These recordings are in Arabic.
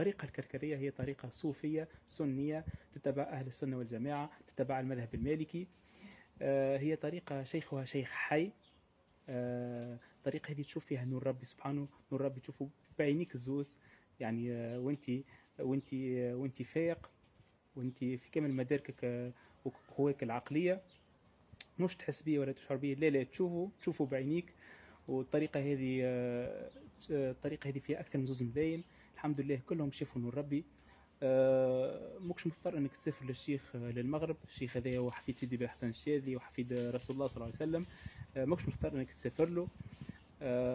الطريقة الكركرية هي طريقة صوفية سنية تتبع أهل السنة والجماعة، تتبع المذهب المالكي. هي طريقة شيخها شيخ حي. الطريقة هذه تشوف فيها نور ربي سبحانه، نور ربي تشوفه بعينيك الزوز. يعني وانت فايق، وانت في كامل مداركك وقواك العقلية، مش تحس بيه ولا تشعر بيه، لا تشوفه بعينيك. والطريقة هذه الطريقة هذه فيها أكثر من 2 ملايين الحمد لله، كلهم شافوا نور ربي. مكش مضطر انك تسافر للشيخ للمغرب. الشيخ هذا هو حفيد سيدي بالحسن الشاذلي وحفيد رسول الله صلى الله عليه وسلم. مكش مضطر انك تسافر له.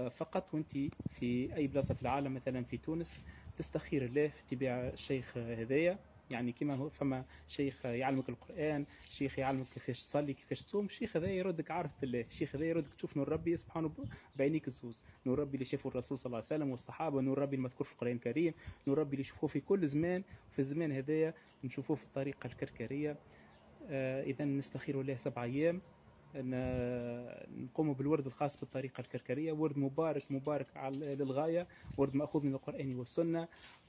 فقط وانت في اي بلاصه في العالم، مثلا في تونس، تستخير الله في اتباع الشيخ هذايا. يعني كما هو فما شيخ يعلمك القرآن، شيخ يعلمك كيفاش تصلي كيفاش تصوم، الشيخ هذا يردك عارف بالله، الشيخ هذا يردك تشوف نور ربي سبحانه بعينيك الزوز. نور ربي اللي شافه الرسول صلى الله عليه وسلم والصحابة، نور ربي المذكور في القرآن الكريم، نور ربي اللي شوفوه في كل زمان. في الزمان هذايا نشوفوه في الطريقة الكركرية. إذا نستخير الله 7 أيام، نقوم بالورد الخاص بالطريقة الكركرية، ورد مبارك للغاية، ورد مأخوذ من القرآن والسنة،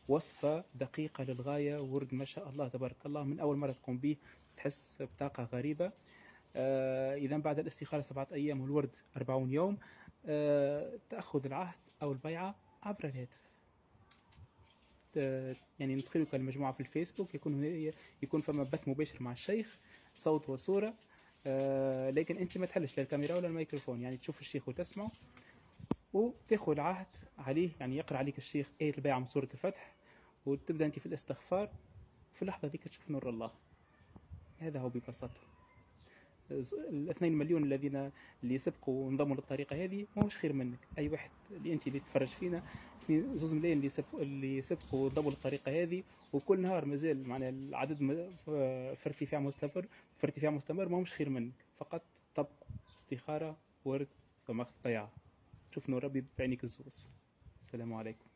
وصفة دقيقة للغاية، ورد ما شاء الله تبارك الله من أول مرة تقوم به تحس بطاقة غريبة. إذا بعد الاستخارة 7 أيام والورد 40 يوم، تأخذ العهد أو البيعة عبر الهاتف. يعني ندخلك المجموعة في الفيسبوك، يكون فما بث مباشر مع الشيخ، صوت وصورة. لكن انت ما تحلش لا الكاميرا ولا الميكروفون، يعني تشوف الشيخ وتسمعه وتاخذ العهد عليه. يعني يقرأ عليك الشيخ آية البيعة من سورة الفتح، وتبدأ انت في الاستغفار، في اللحظة ذيك تشوف نور الله. هذا هو ببساطة. 2 مليون اللي سبقوا وانضموا للطريقة هذه ما هوش خير منك. أي واحد اللي تتفرج فينا، 2 ملايين اللي سبقوا وانضموا للطريقة هذه، وكل نهار مازال معنا العدد في ارتفاع مستمر ما هوش خير منك. فقط طبق استخارة، ورد، وماخذ بيعة، تشوف نور ربي بعينيك الزوز. السلام عليكم.